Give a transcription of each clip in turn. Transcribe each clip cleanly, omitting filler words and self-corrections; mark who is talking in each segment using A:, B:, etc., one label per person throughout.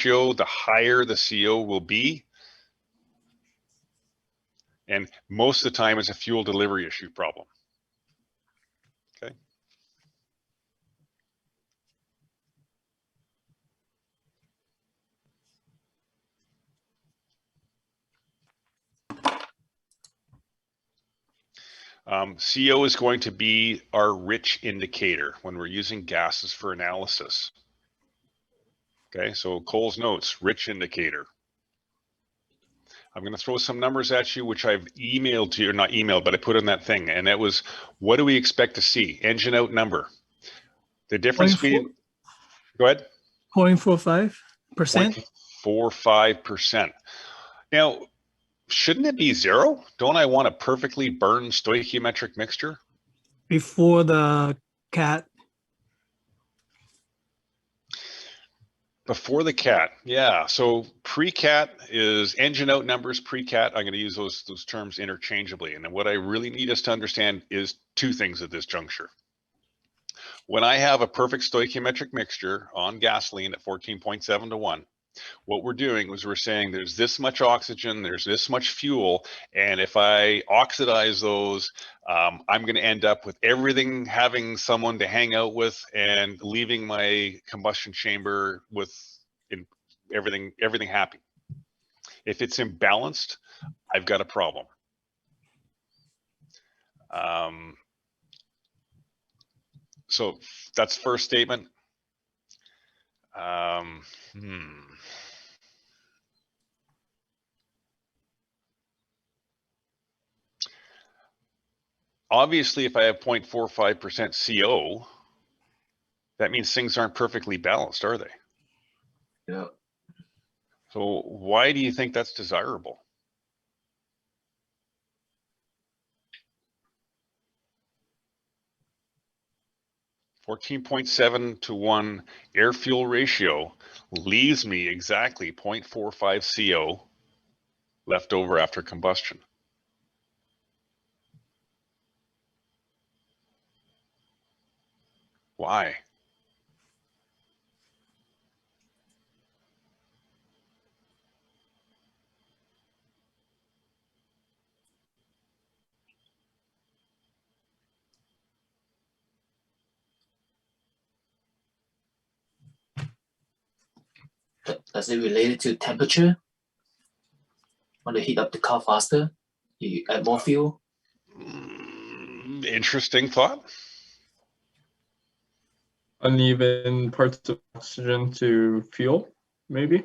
A: ratio, the higher the CO will be. And most of the time, it's a fuel delivery issue problem. Okay. CO is going to be our rich indicator when we're using gases for analysis. Okay, so Cole's notes, rich indicator. I'm going to throw some numbers at you, which I've emailed to you, or not emailed, but I put in that thing. And that was, what do we expect to see? Engine out number. The difference between, go ahead.
B: 0.45%.
A: 0.45%. Now, shouldn't it be 0? Don't I want a perfectly burned stoichiometric mixture?
B: Before the CAT.
A: Before the CAT, yeah. So pre-CAT is engine out numbers, pre-CAT. I'm going to use those terms interchangeably. And what I really need us to understand is two things at this juncture. When I have a perfect stoichiometric mixture on gasoline at 14.7 to 1, what we're doing is we're saying there's this much oxygen, there's this much fuel, and if I oxidize those, I'm going to end up with everything having someone to hang out with and leaving my combustion chamber with everything happy. If it's imbalanced, I've got a problem. So that's the first statement. Obviously, if I have 0.45% CO, that means things aren't perfectly balanced, are they?
C: Yeah.
A: So why do you think that's desirable? $14.7 to 1 air fuel ratio leaves me exactly 0.45 CO left over after combustion. Why?
C: Does it relate to temperature? Want to heat up the car faster? You add more fuel?
A: Interesting thought.
D: Uneven parts of oxygen to fuel, maybe?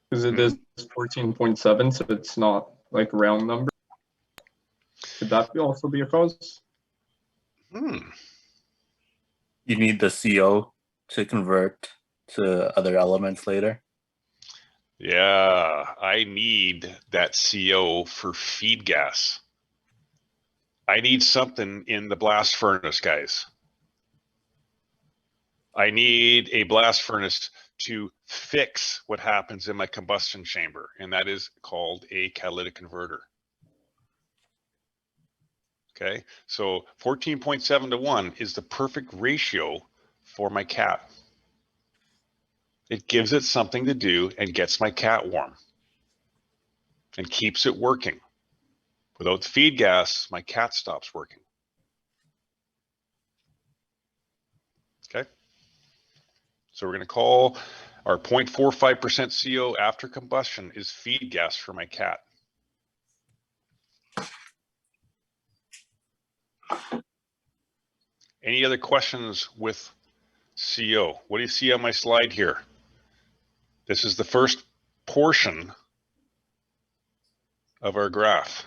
D: Because it is 14.7, so it's not like a round number. Could that also be a cause?
E: You need the CO to convert to other elements later.
A: Yeah, I need that CO for feed gas. I need something in the blast furnace, guys. I need a blast furnace to fix what happens in my combustion chamber, and that is called a catalytic converter. Okay, so 14.7 to 1 is the perfect ratio for my cat. It gives it something to do and gets my cat warm and keeps it working. Without the feed gas, my cat stops working. Okay. So we're going to call our 0.45% CO after combustion is feed gas for my cat. Any other questions with CO? What do you see on my slide here? This is the first portion of our graph.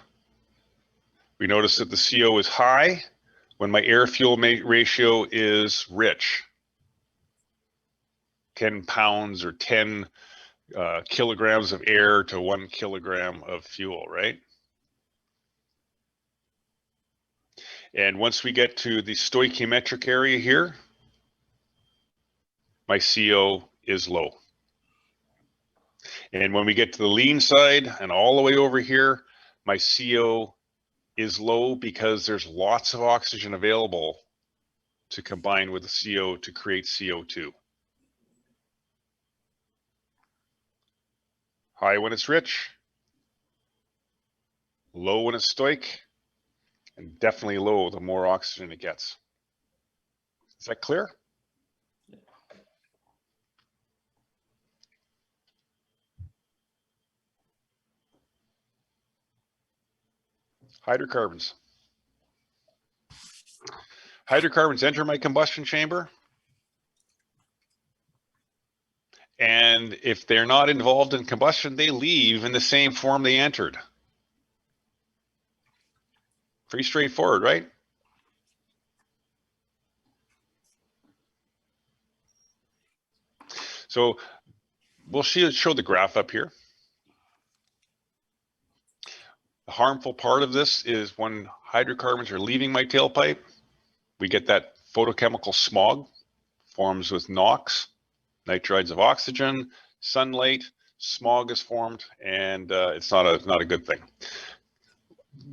A: We notice that the CO is high when my air fuel ratio is rich. 10 pounds or 10 kilograms of air to 1 kilogram of fuel, right? And once we get to the stoichiometric area here, my CO is low. And when we get to the lean side and all the way over here, my CO is low because there's lots of oxygen available to combine with the CO to create CO2. High when it's rich, low when it's stoic, and definitely low the more oxygen it gets. Is that clear? Hydrocarbons. Hydrocarbons enter my combustion chamber. And if they're not involved in combustion, they leave in the same form they entered. Pretty straightforward, right? So we'll show the graph up here. The harmful part of this is when hydrocarbons are leaving my tailpipe, we get that photochemical smog, forms with NOx, nitrides of oxygen, sunlight, smog is formed, and it's not a good thing.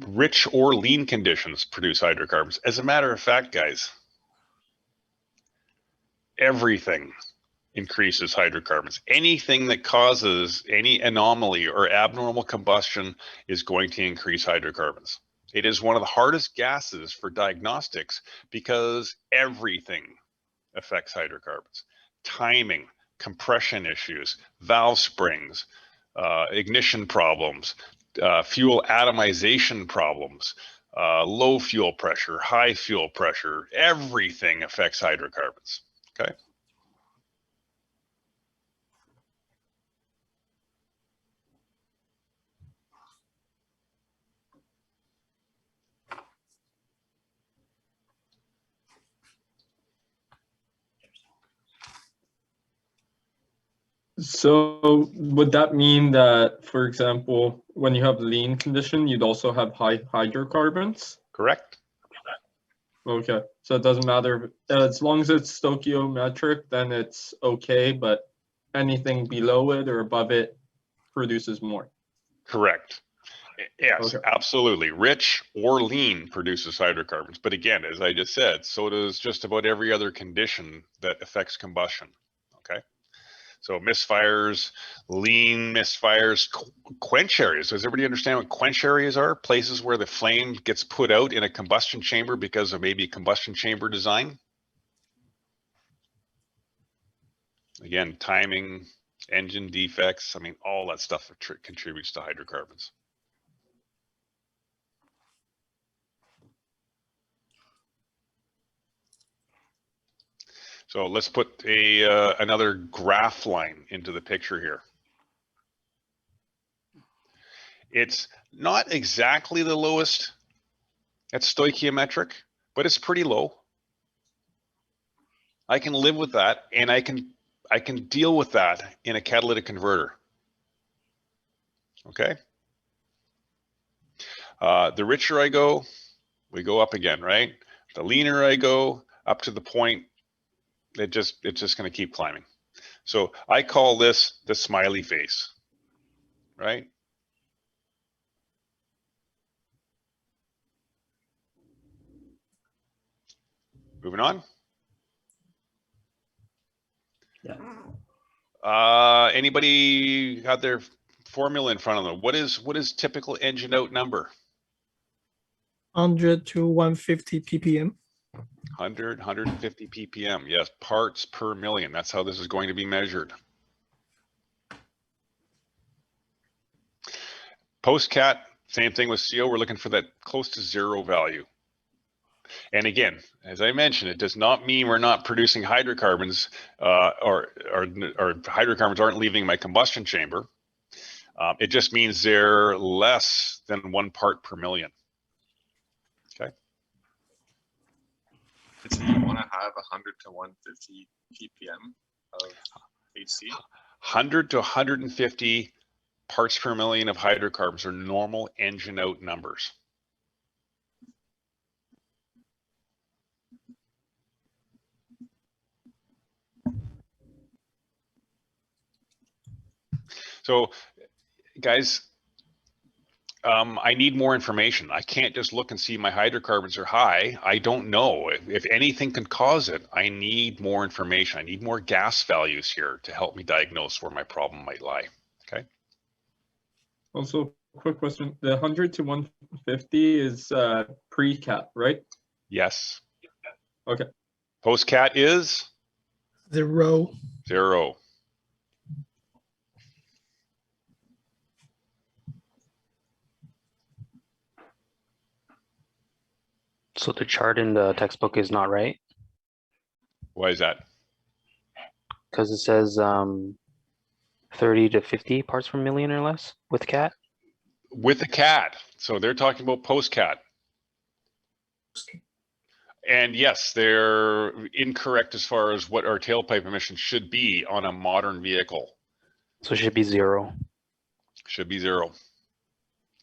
A: Rich or lean conditions produce hydrocarbons. As a matter of fact, guys, everything increases hydrocarbons. Anything that causes any anomaly or abnormal combustion is going to increase hydrocarbons. It is one of the hardest gases for diagnostics because everything affects hydrocarbons. Timing, compression issues, valve springs, ignition problems, fuel atomization problems, low fuel pressure, high fuel pressure, everything affects hydrocarbons, okay?
D: So would that mean that, for example, when you have lean condition, you'd also have high hydrocarbons?
A: Correct.
D: Okay, so it doesn't matter, as long as it's stoichiometric, then it's okay, but anything below it or above it produces more.
A: Correct. Yes,
D: Okay.
A: absolutely. Rich or lean produces hydrocarbons. But again, as I just said, so does just about every other condition that affects combustion, okay? So misfires, lean misfires, quench areas. Does everybody understand what quench areas are? Places where the flame gets put out in a combustion chamber because of maybe a combustion chamber design. Again, timing, engine defects. I mean, all that stuff contributes to hydrocarbons. So let's put another graph line into the picture here. It's not exactly the lowest at stoichiometric, but it's pretty low. I can live with that, and I can deal with that in a catalytic converter. Okay. The richer I go, we go up again, right? The leaner I go, up to the point, it's just going to keep climbing. So I call this the smiley face, right? Moving on.
C: Yeah.
A: Anybody got their formula in front of them? What is typical engine out number?
B: 100 to 150 ppm.
A: 100, 150 ppm. Yes, parts per million. That's how this is going to be measured. Post-cat, same thing with CO. We're looking for that close to zero value. And again, as I mentioned, it does not mean we're not producing hydrocarbons or hydrocarbons aren't leaving my combustion chamber. It just means they're less than 1 part per million. Okay.
F: So you want to have 100 to 150 ppm of HC?
A: 100 to 150 parts per million of hydrocarbons are normal engine out numbers. So, guys, I need more information. I can't just look and see my hydrocarbons are high. I don't know. If anything can cause it, I need more information. I need more gas values here to help me diagnose where my problem might lie. Okay.
D: Also, quick question: the 100 to 150 is pre-cat, right?
A: Yes.
D: Okay.
A: Post-cat is
B: 0.
A: 0.
G: So the chart in the textbook is not right
A: Why is that?
G: because it says 30 to 50 parts per million or less with cat.
A: With a cat. So they're talking about post-cat. And yes, they're incorrect as far as what our tailpipe emissions should be on a modern vehicle.
G: So it should be 0.
A: Should be 0.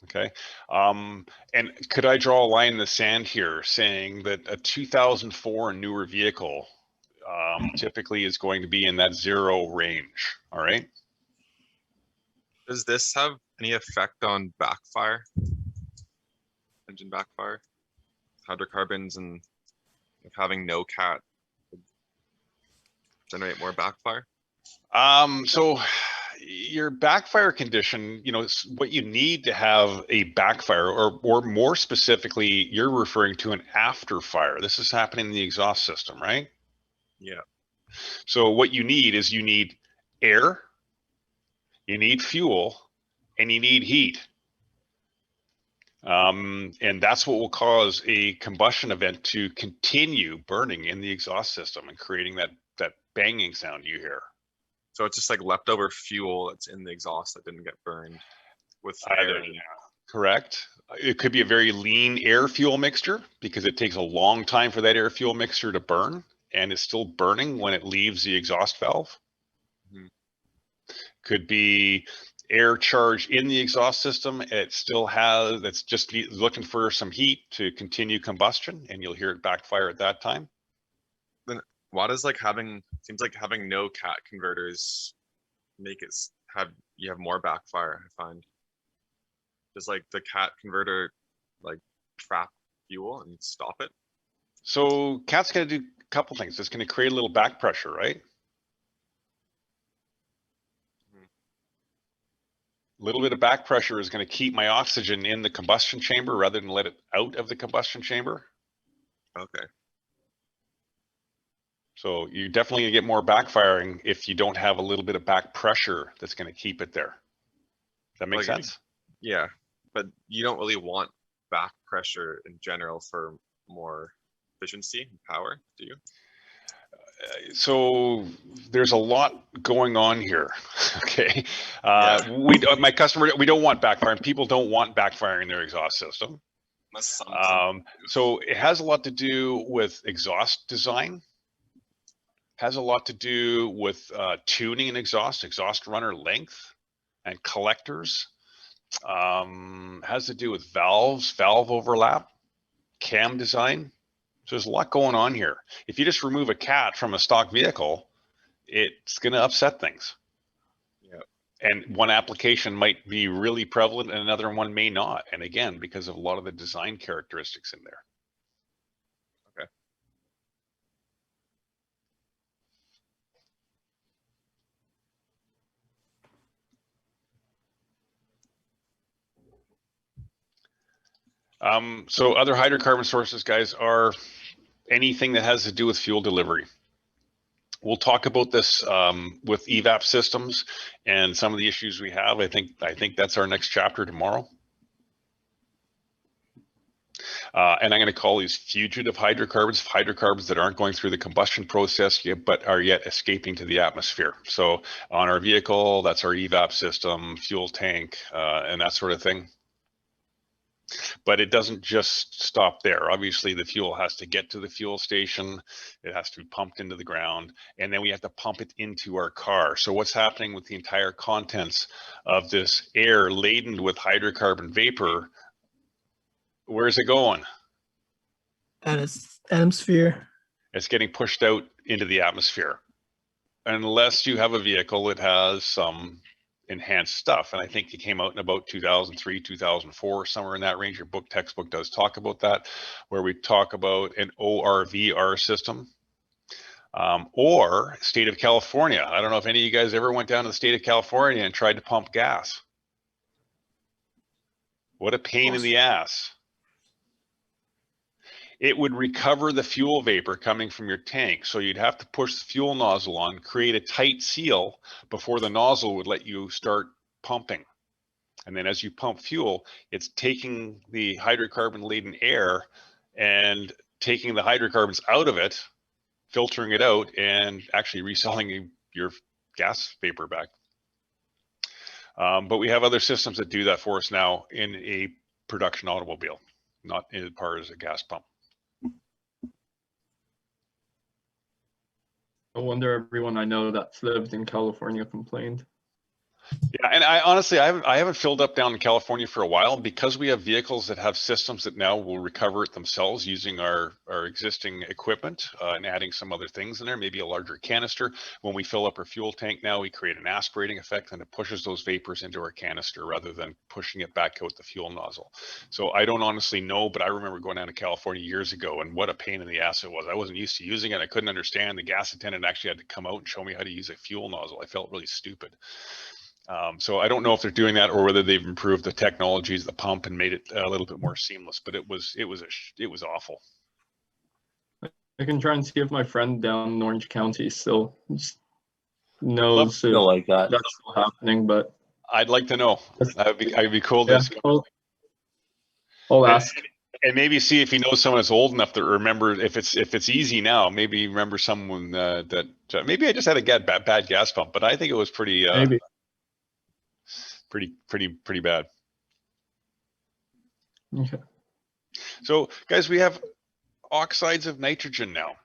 A: Okay. And could I draw a line in the sand here saying that a 2004 and newer vehicle typically is going to be in that 0 range? All right.
F: Does this have any effect on backfire? Engine backfire? Hydrocarbons and like having no cat would generate more backfire?
A: So your backfire condition, you know, what you need to have a backfire, or more specifically, you're referring to an after fire. This is happening in the exhaust system, right?
F: Yeah.
A: So what you need is you need air, you need fuel, and you need heat. And that's what will cause a combustion event to continue burning in the exhaust system and creating that banging sound you hear.
F: So it's just like leftover fuel that's in the exhaust that didn't get burned with
A: Either,
F: air. And-
A: correct. It could be a very lean air fuel mixture because it takes a long time for that air fuel mixture to burn, and it's still burning when it leaves the exhaust valve.
F: Mhm.
A: Could be air charge in the exhaust system. It still has, it's just looking for some heat to continue combustion, and you'll hear it backfire at that time.
F: Why does like seems like having no cat converters make it you have more backfire, I find. Does like the cat converter like trap fuel and stop it?
A: So cat's going to do a couple things. It's going to create a little back pressure, right? A little bit of back pressure is going to keep my oxygen in the combustion chamber rather than let it out of the combustion chamber.
F: Okay.
A: So you're definitely gonna get more backfiring if you don't have a little bit of back pressure that's gonna keep it there. That make
F: Like,
A: sense?
F: Yeah, but you don't really want back pressure in general for more efficiency and power, do you?
A: So there's a lot going on here. Okay.
F: Yeah.
A: My customer, we don't want backfiring. People don't want backfiring in their exhaust system.
F: Unless some
A: So it has a lot to do with exhaust design. Has a lot to do with tuning an exhaust runner length and collectors. Has to do with valves, valve overlap, cam design. So there's a lot going on here. If you just remove a cat from a stock vehicle, it's going to upset things.
F: Yeah.
A: And one application might be really prevalent and another one may not. And again, because of a lot of the design characteristics in there.
F: Okay.
A: So other hydrocarbon sources, guys, are anything that has to do with fuel delivery. We'll talk about this with Evap systems and some of the issues we have. I think that's our next chapter tomorrow. And I'm going to call these fugitive hydrocarbons that aren't going through the combustion process yet, but are yet escaping to the atmosphere. So on our vehicle, that's our Evap system, fuel tank, and that sort of thing. But it doesn't just stop there. Obviously, the fuel has to get to the fuel station. It has to be pumped into the ground, and then we have to pump it into our car. So what's happening with the entire contents of this air laden with hydrocarbon vapor? Where's it going?
B: Atmosphere.
A: It's getting pushed out into the atmosphere. Unless you have a vehicle that has some enhanced stuff. And I think it came out in about 2003, 2004, somewhere in that range. Your textbook does talk about that, where we talk about an ORVR system. Or state of California. I don't know if any of you guys ever went down to the state of California and tried to pump gas. What a pain in the ass. It would recover the fuel vapor coming from your tank. So you'd have to push the fuel nozzle on, create a tight seal before the nozzle would let you start pumping. And then as you pump fuel, it's taking the hydrocarbon laden air and taking the hydrocarbons out of it, filtering it out, and actually reselling your gas vapor back. But we have other systems that do that for us now in a production automobile, not as part as a gas pump.
D: No wonder everyone I know that's lived in California complained.
A: Yeah, and I honestly, I haven't filled up down in California for a while because we have vehicles that have systems that now will recover it themselves using our existing equipment and adding some other things in there, maybe a larger canister. When we fill up our fuel tank now, we create an aspirating effect and it pushes those vapors into our canister rather than pushing it back out the fuel nozzle. So I don't honestly know, but I remember going down to California years ago and what a pain in the ass it was. I wasn't used to using it. I couldn't understand. The gas attendant actually had to come out and show me how to use a fuel nozzle. I felt really stupid. So I don't know if they're doing that or whether they've improved the technologies, the pump, and made it a little bit more seamless. But it was awful.
D: I can try and see if my friend down in Orange County still knows if
E: Still like that.
D: that's still happening, but
A: I'd like to know. I'd be cool
D: yeah,
A: to.
D: I'll ask.
A: And maybe see if he knows someone that's old enough to remember if it's easy now. Maybe remember someone that maybe I just had a bad gas pump, but I think it was pretty.
D: Maybe.
A: Pretty bad.
D: Okay.
A: So guys, we have oxides of nitrogen now.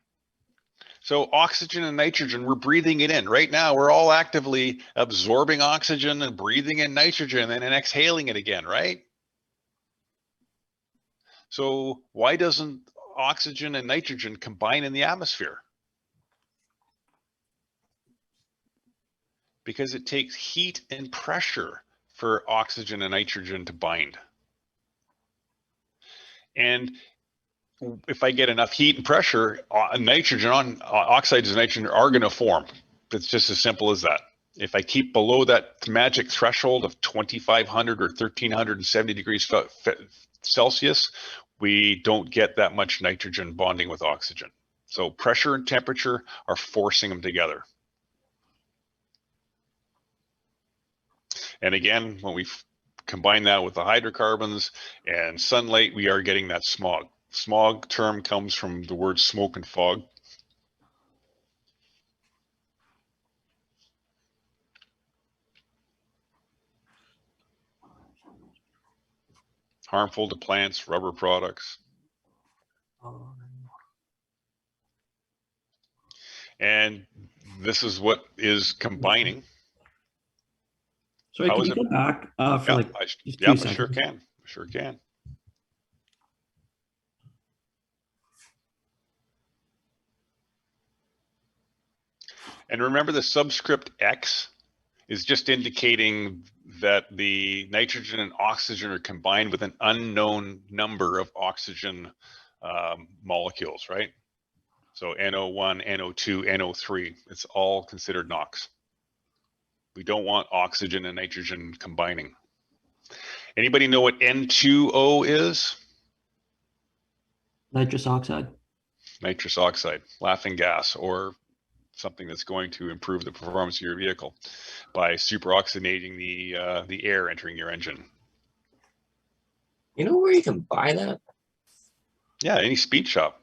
A: So oxygen and nitrogen, we're breathing it in right now. We're all actively absorbing oxygen and breathing in nitrogen and then exhaling it again, right? So why doesn't oxygen and nitrogen combine in the atmosphere? Because it takes heat and pressure for oxygen and nitrogen to bind. And if I get enough heat and pressure, oxides of nitrogen are going to form. It's just as simple as that. If I keep below that magic threshold of 2,500 or 1,370 degrees Celsius, we don't get that much nitrogen bonding with oxygen. So pressure and temperature are forcing them together. And again, when we combine that with the hydrocarbons and sunlight, we are getting that smog. Smog term comes from the word smoke and fog. Harmful to plants, rubber products. And this is what is combining.
H: Sorry,
A: How
H: can
A: is
H: you
A: it-
H: go back for
A: Yeah,
H: like
A: I
H: just
A: yeah,
H: 2
A: I
H: seconds?
A: sure can. I sure can. And remember the subscript X is just indicating that the nitrogen and oxygen are combined with an unknown number of oxygen molecules, right? So NO1, NO2, NO3, it's all considered NOx. We don't want oxygen and nitrogen combining. Anybody know what N2O is?
H: Nitrous oxide.
A: Nitrous oxide, laughing gas, or something that's going to improve the performance of your vehicle by superoxygenating the air entering your engine.
I: You know where you can buy that?
A: Yeah, any speed shop.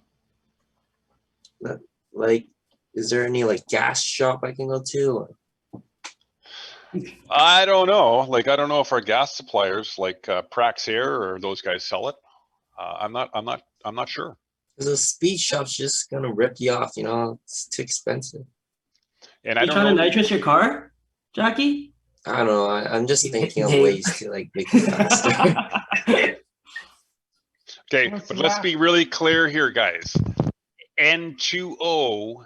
I: Like, is there any like gas shop I can go to?
A: I don't know. Like, I don't know if our gas suppliers like Praxair or those guys sell it. I'm not sure.
I: Because a speed shop's just gonna rip you off. You know, it's too expensive.
A: And
H: Are
A: I
H: you
A: don't
H: trying
A: know.
H: to nitrous your car, Jackie?
I: I don't know. I'm just thinking of
H: Hey.
I: ways to like make it faster.
A: Okay, but let's be really clear here, guys. N2O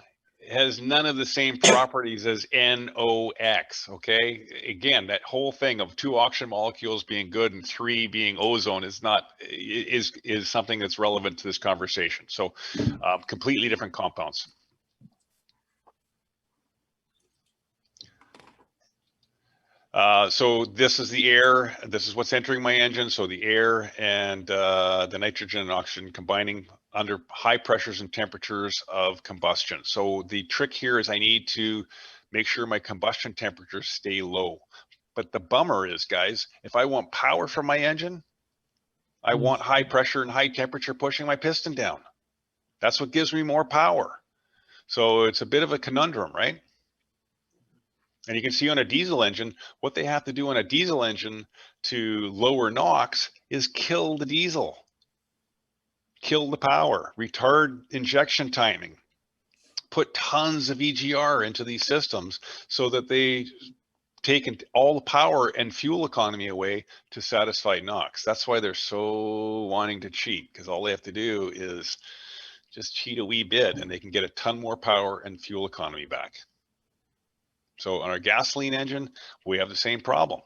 A: has none of the same properties as NOx, okay? Again, that whole thing of 2 oxygen molecules being good and 3 being ozone is something that's relevant to this conversation. So completely different compounds. So this is the air. This is what's entering my engine. So the air and the nitrogen and oxygen combining under high pressures and temperatures of combustion. So the trick here is I need to make sure my combustion temperatures stay low. But the bummer is, guys, if I want power from my engine, I want high pressure and high temperature pushing my piston down. That's what gives me more power. So it's a bit of a conundrum, right? And you can see on a diesel engine, what they have to do on a diesel engine to lower NOx is kill the diesel, kill the power, retard injection timing, put tons of EGR into these systems so that they take all the power and fuel economy away to satisfy NOx. That's why they're so wanting to cheat, because all they have to do is just cheat a wee bit and they can get a ton more power and fuel economy back. So on our gasoline engine, we have the same problem.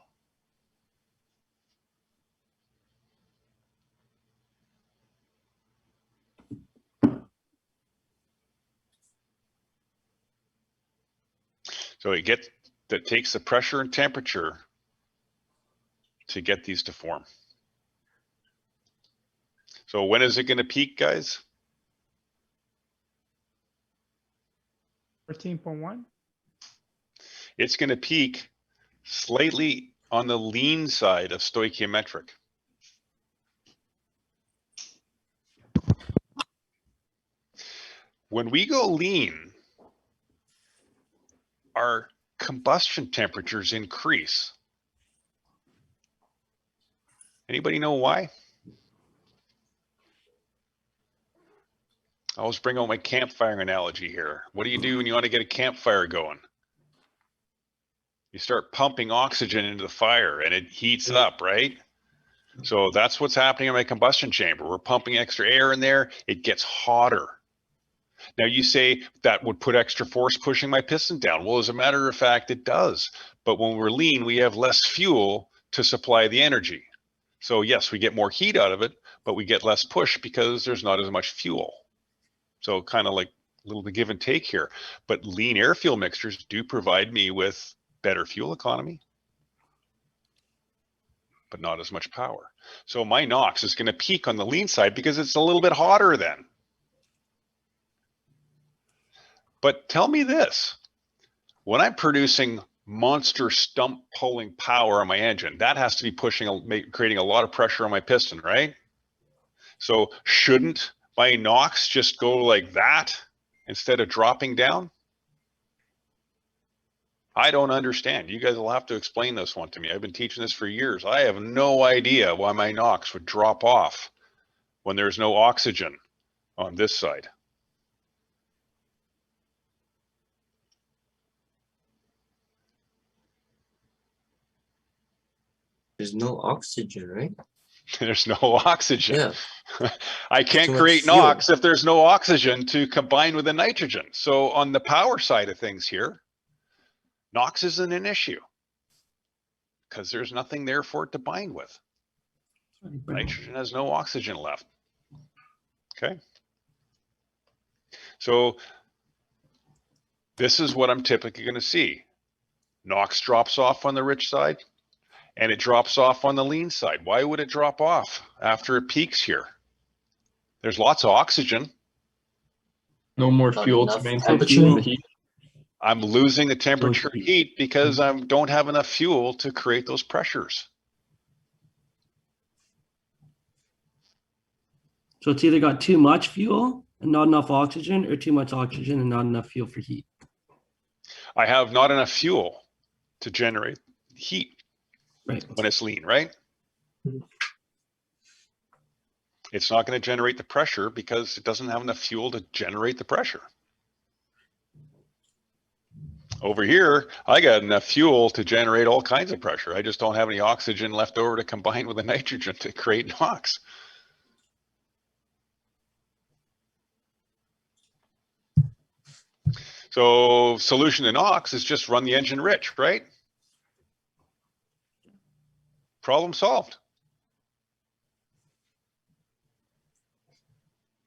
A: So that takes the pressure and temperature to get these to form. So when is it going to peak, guys?
B: 13.1.
A: It's going to peak slightly on the lean side of stoichiometric. When we go lean, our combustion temperatures increase. Anybody know why? I always bring out my campfire analogy here. What do you do when you want to get a campfire going? You start pumping oxygen into the fire and it heats up, right? So that's what's happening in my combustion chamber. We're pumping extra air in there. It gets hotter. Now you say that would put extra force pushing my piston down. Well, as a matter of fact, it does. But when we're lean, we have less fuel to supply the energy. So yes, we get more heat out of it, but we get less push because there's not as much fuel. So kind of like a little give and take here. But lean air fuel mixtures do provide me with better fuel economy, but not as much power. So my NOx is going to peak on the lean side because it's a little bit hotter then. But tell me this, when I'm producing monster stump pulling power on my engine, that has to be creating a lot of pressure on my piston, right? So shouldn't my NOx just go like that instead of dropping down? I don't understand. You guys will have to explain this one to me. I've been teaching this for years. I have no idea why my NOx would drop off when there's no oxygen on this side.
I: There's no oxygen, right?
A: There's no oxygen.
I: Yeah.
A: I can't
I: Too much
A: create
I: fuel.
A: NOx if there's no oxygen to combine with the nitrogen. So on the power side of things here, NOx isn't an issue because there's nothing there for it to bind with. Nitrogen has no oxygen left. Okay. So this is what I'm typically going to see. NOx drops off on the rich side and it drops off on the lean side. Why would it drop off after it peaks here? There's lots of oxygen.
D: No more
C: Not
D: fuel to
C: enough
D: maintain
C: temperature.
D: the heat.
A: I'm losing the temperature and heat because I don't have enough fuel to create those pressures.
H: So it's either got too much fuel and not enough oxygen, or too much oxygen and not enough fuel for heat.
A: I have not enough fuel to generate heat
H: Right.
A: when it's lean, right? It's not going to generate the pressure because it doesn't have enough fuel to generate the pressure. Over here, I got enough fuel to generate all kinds of pressure. I just don't have any oxygen left over to combine with the nitrogen to create NOx. So solution to NOx is just run the engine rich, right? Problem solved.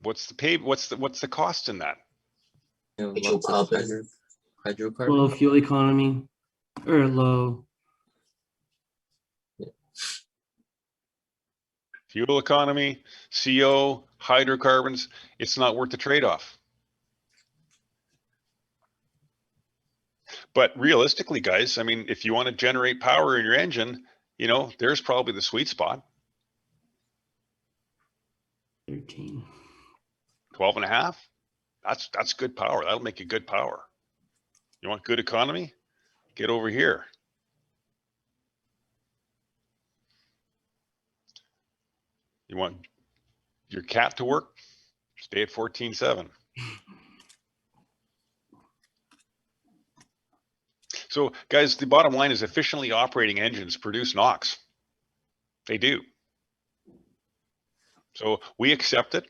A: What's the cost in that?
I: You know, lots of
C: Hydrocarbon.
I: hydrocarbon.
H: Low fuel economy or low
A: Fuel economy, CO, hydrocarbons, it's not worth the trade-off. But realistically, guys, I mean, if you want to generate power in your engine, you know, there's probably the sweet spot.
H: 13.
A: 12 and a half. That's good power. That'll make you good power. You want good economy? Get over here. You want your cat to work? Stay at 14.7. So guys, the bottom line is efficiently operating engines produce NOx. They do. So we accept it.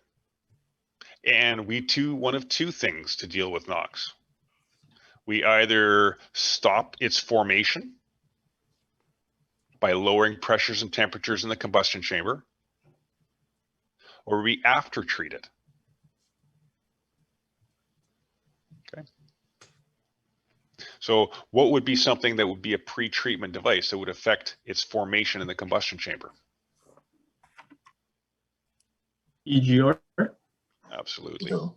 A: And we do one of two things to deal with NOx. We either stop its formation by lowering pressures and temperatures in the combustion chamber, or we after treat it. Okay. So what would be something that would be a pre-treatment device that would affect its formation in the combustion chamber?
D: EGR.
A: Absolutely.
C: So,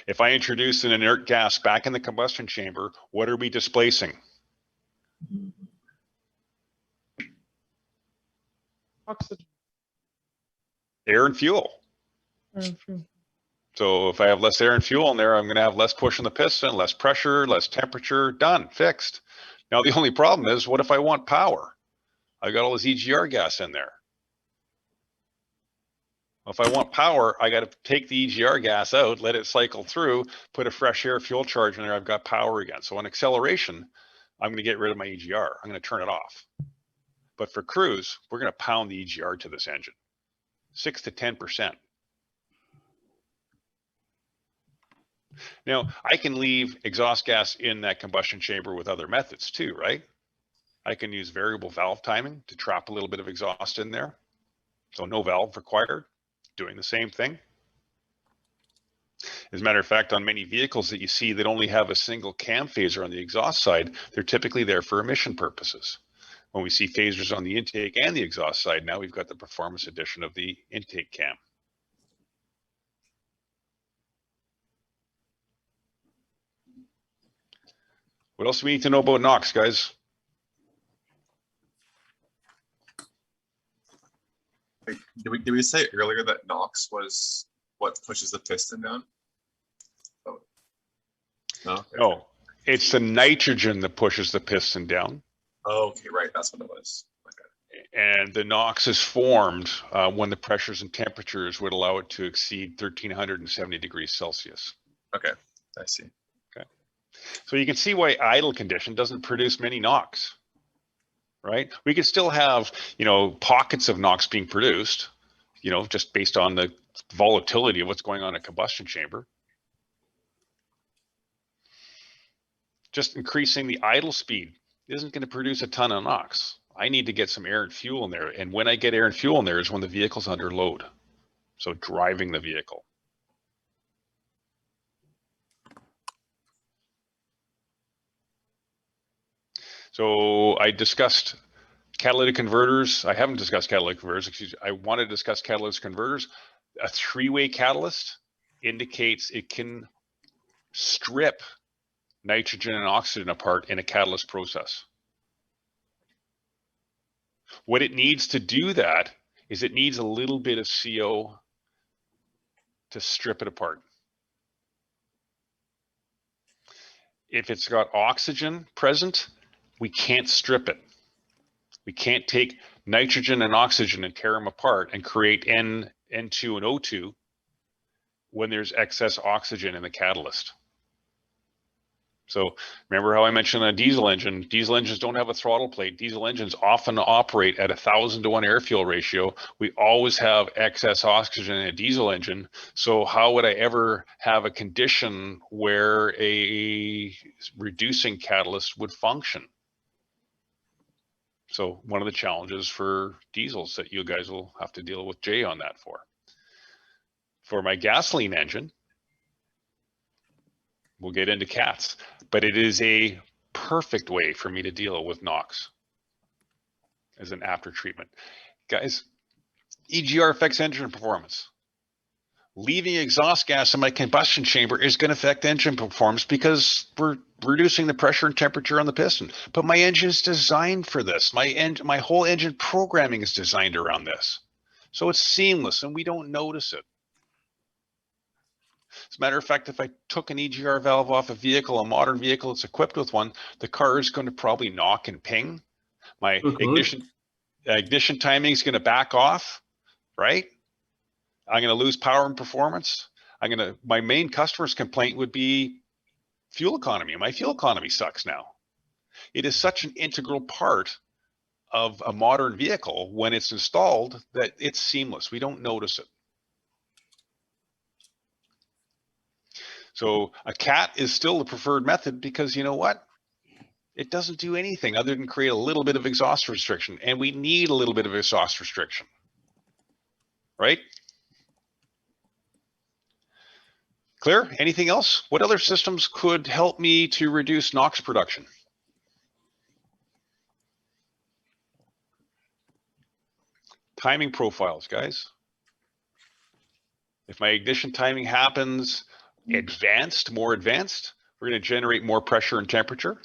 A: If I introduce an inert gas back in the combustion chamber, what are we displacing?
B: Oxygen.
A: Air and fuel.
B: Fuel.
A: So if I have less air and fuel in there, I'm going to have less push on the piston, less pressure, less temperature, done, fixed. Now, the only problem is, what if I want power? I got all this EGR gas in there. If I want power, I got to take the EGR gas out, let it cycle through, put a fresh air fuel charge in there. I've got power again. So on acceleration, I'm going to get rid of my EGR. I'm going to turn it off. But for cruise, we're going to pound the EGR to this engine, 6 to 10%. Now, I can leave exhaust gas in that combustion chamber with other methods too, right? I can use variable valve timing to trap a little bit of exhaust in there. So no valve required, doing the same thing. As a matter of fact, on many vehicles that you see that only have a single cam phaser on the exhaust side, they're typically there for emission purposes. When we see phasers on the intake and the exhaust side, now we've got the performance edition of the intake cam. What else do we need to know about NOx, guys?
F: Wait, did we say earlier that NOx was what pushes the piston down? Oh. No? Okay.
A: No, it's the nitrogen that pushes the piston down.
F: Oh, okay, right. That's what it was. Okay.
A: And the NOx is formed when the pressures and temperatures would allow it to exceed 1370 degrees Celsius.
F: Okay, I see.
A: So you can see why idle condition doesn't produce many NOx, right? We could still have, you know, pockets of NOx being produced, you know, just based on the volatility of what's going on in a combustion chamber. Just increasing the idle speed isn't going to produce a ton of NOx. I need to get some air and fuel in there. And when I get air and fuel in there is when the vehicle's under load. So driving the vehicle. So I discussed catalytic converters. I haven't discussed catalytic converters. Excuse me. I want to discuss catalytic converters. A three-way catalyst indicates it can strip nitrogen and oxygen apart in a catalyst process. What it needs to do that is it needs a little bit of CO to strip it apart. If it's got oxygen present, we can't strip it. We can't take nitrogen and oxygen and tear them apart and create N2 and O2 when there's excess oxygen in the catalyst. So remember how I mentioned a diesel engine? Diesel engines don't have a throttle plate. Diesel engines often operate at 1,000 to 1 air fuel ratio. We always have excess oxygen in a diesel engine. So how would I ever have a condition where a reducing catalyst would function? So one of the challenges for diesels that you guys will have to deal with Jay on that for. For my gasoline engine, we'll get into cats, but it is a perfect way for me to deal with NOx as an after treatment. Guys, EGR affects engine performance. Leaving exhaust gas in my combustion chamber is going to affect engine performance because we're reducing the pressure and temperature on the piston. But my engine is designed for this. My whole engine programming is designed around this. So it's seamless and we don't notice it. As a matter of fact, if I took an EGR valve off a vehicle, a modern vehicle that's equipped with one, the car is going to probably knock and ping. My ignition timing is going to back off, right? I'm going to lose power and performance. My main customer's complaint would be fuel economy. My fuel economy sucks now. It is such an integral part of a modern vehicle when it's installed that it's seamless. We don't notice it. So a CAT is still the preferred method because you know what? It doesn't do anything other than create a little bit of exhaust restriction, and we need a little bit of exhaust restriction, right? Clear? Anything else? What other systems could help me to reduce NOx production? Timing profiles, guys. If my ignition timing happens more advanced, we're going to generate more pressure and temperature.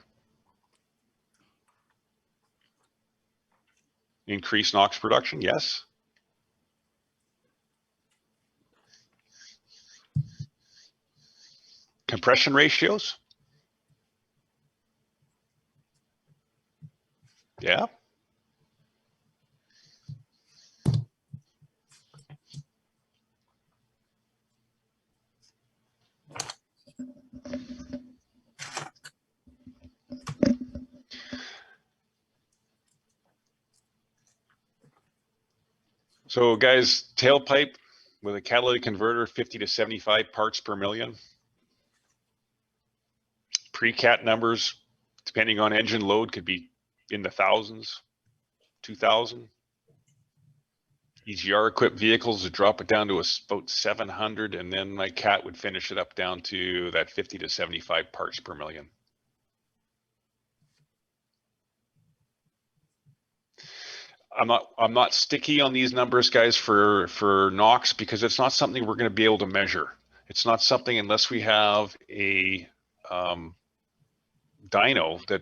A: Increase NOx production, yes. Compression ratios. Yeah. So guys, tailpipe with a catalytic converter, 50 to 75 parts per million. Pre-cat numbers, depending on engine load, could be in the thousands, 2,000. EGR equipped vehicles would drop it down to about 700, and then my cat would finish it up down to that 50 to 75 parts per million. I'm not sticky on these numbers, guys, for NOx because it's not something we're going to be able to measure. It's not something unless we have a dyno that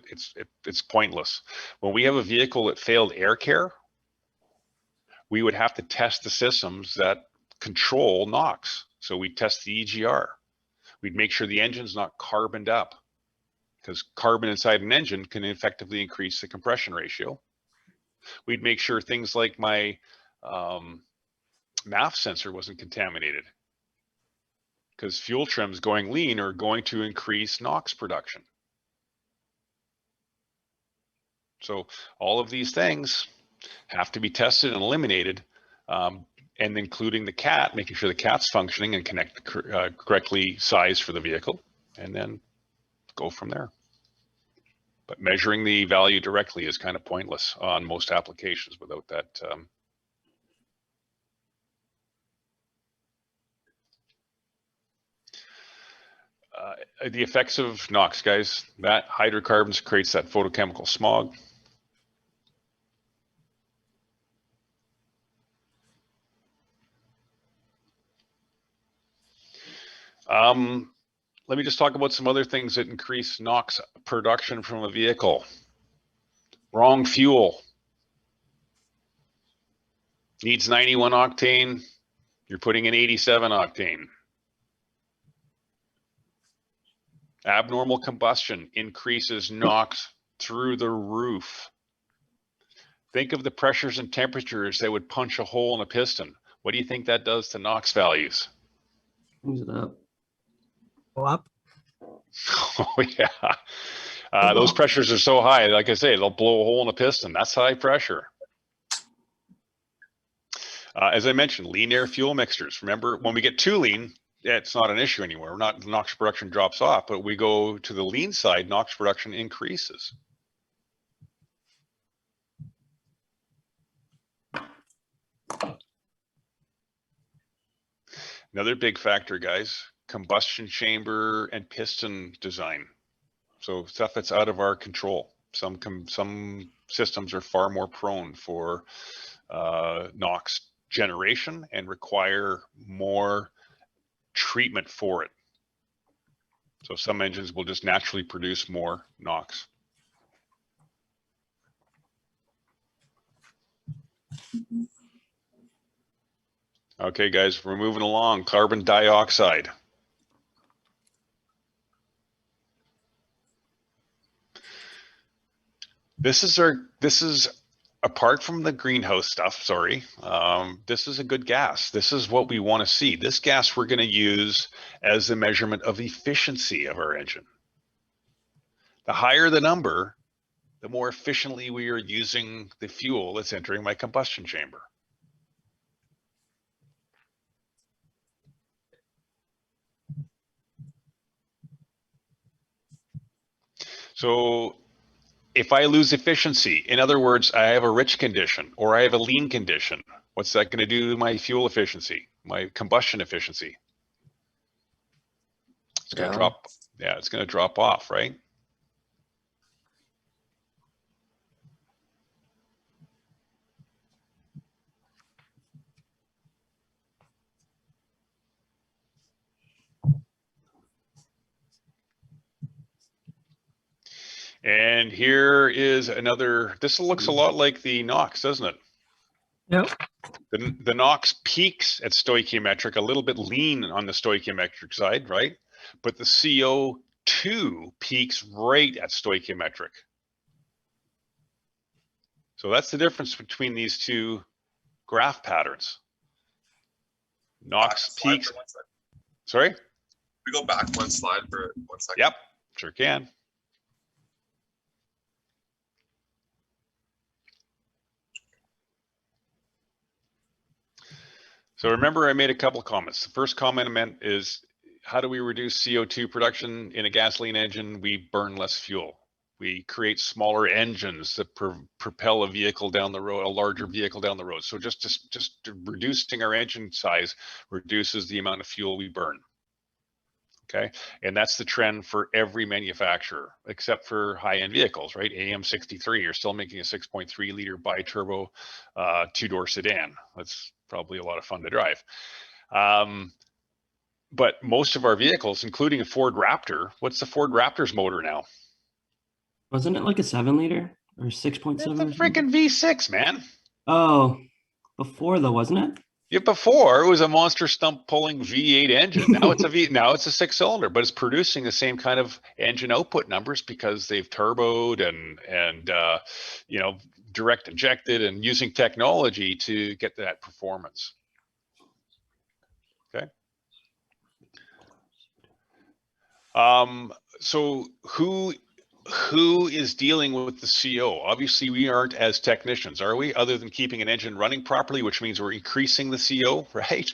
A: it's pointless. When we have a vehicle that failed air care, we would have to test the systems that control NOx. So we test the EGR. We'd make sure the engine's not carboned up because carbon inside an engine can effectively increase the compression ratio. We'd make sure things like my MAF sensor wasn't contaminated because fuel trims going lean are going to increase NOx production. So all of these things have to be tested and eliminated, and including the CAT, making sure the CAT's functioning and correctly sized for the vehicle, and then go from there. But measuring the value directly is kind of pointless on most applications without that. The effects of NOx, guys, that hydrocarbons creates that photochemical smog. Let me just talk about some other things that increase NOx production from a vehicle. Wrong fuel. Needs 91 octane. You're putting in 87 octane. Abnormal combustion increases NOx through the roof. Think of the pressures and temperatures that would punch a hole in a piston. What do you think that does to NOx values?
H: Brings it up.
B: Go up.
A: Oh yeah. Those pressures are so high, like I say, they'll blow a hole in a piston. That's high pressure. As I mentioned, lean air fuel mixtures. Remember, when we get too lean, it's not an issue anymore. NOx production drops off, but we go to the lean side, NOx production increases. Another big factor, guys, combustion chamber and piston design. So stuff that's out of our control. Some systems are far more prone for NOx generation and require more treatment for it. So some engines will just naturally produce more NOx. Okay, guys, we're moving along. Carbon dioxide. This is apart from the greenhouse stuff, sorry, this is a good gas. This is what we want to see. This gas we're going to use as a measurement of efficiency of our engine. The higher the number, the more efficiently we are using the fuel that's entering my combustion chamber. So if I lose efficiency, in other words, I have a rich condition or I have a lean condition, what's that going to do to my fuel efficiency, my combustion efficiency? It's going to drop. Yeah, it's going to drop off, right? And here is another, this looks a lot like the NOx, doesn't it?
B: Yep.
A: The NOx peaks at stoichiometric, a little bit lean on the stoichiometric side, right? But the CO2 peaks right at stoichiometric. So that's the difference between these two graph patterns. NOx peaks. Sorry?
F: We go back one slide for 1 second.
A: Yep, sure can. So remember, I made a couple of comments. The first comment I meant is, how do we reduce CO2 production in a gasoline engine? We burn less fuel. We create smaller engines that propel a vehicle down the road, a larger vehicle down the road. So just reducing our engine size reduces the amount of fuel we burn. Okay, and that's the trend for every manufacturer, except for high-end vehicles, right? AM63, you're still making a 6.3 liter bi-turbo two-door sedan. That's probably a lot of fun to drive. But most of our vehicles, including a Ford Raptor, what's the Ford Raptor's motor now?
H: Wasn't it like a 7-liter or 6.7?
A: It's a freaking V6, man.
H: Oh, before though, wasn't it?
A: Yeah, before it was a monster stump pulling V8 engine. Now it's a now it's a 6-cylinder, but it's producing the same kind of engine output numbers because they've turboed and you know, direct injected and using technology to get that performance. Okay. So who is dealing with the CO? Obviously, we aren't as technicians, are we? Other than keeping an engine running properly, which means we're increasing the CO, right?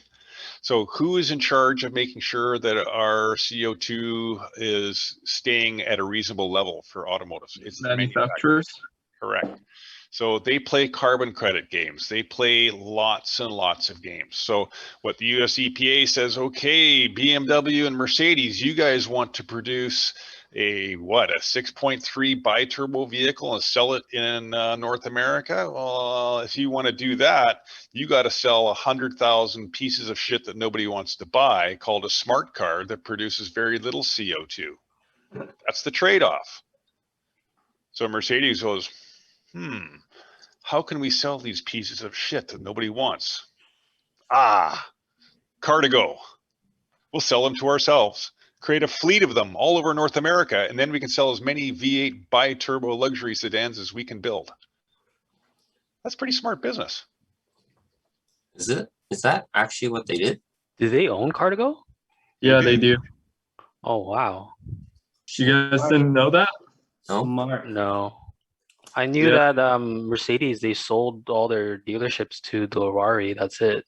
A: So who is in charge of making sure that our CO2 is staying at a reasonable level for automotives? It's the
D: Manufacturers.
A: Correct. So they play carbon credit games. They play lots and lots of games. So what the US EPA says, okay, BMW and Mercedes, you guys want to produce a 6.3 bi-turbo vehicle and sell it in North America? Well, if you want to do that, you got to sell 100,000 pieces of shit that nobody wants to buy called a smart car that produces very little CO2. That's the trade-off. So Mercedes goes, how can we sell these pieces of shit that nobody wants? Car to go. We'll sell them to ourselves. Create a fleet of them all over North America, and then we can sell as many V8 bi-turbo luxury sedans as we can build. That's pretty smart business.
I: Is it? Is that actually what they did?
G: Do they own Car2Go?
D: Yeah, they do.
G: Oh, wow.
D: You guys didn't know that?
I: No.
H: Smart.
G: No. I knew
D: Yeah.
G: that Mercedes, they sold all their dealerships to Delaware. That's it.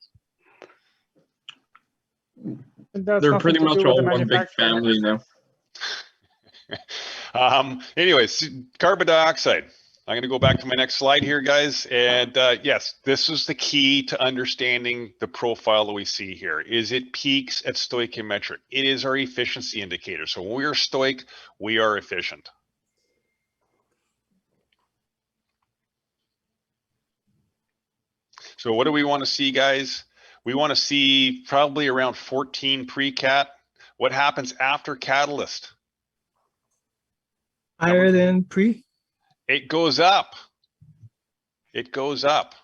D: They're pretty much all one big family now.
A: Anyways, carbon dioxide. I'm going to go back to my next slide here, guys. And yes, this is the key to understanding the profile that we see here. Is it peaks at stoichiometric? It is our efficiency indicator. So when we are stoic, we are efficient. So what do we want to see, guys? We want to see probably around 14 pre-cat. What happens after catalyst?
B: Higher than pre?
A: It goes up. It goes up.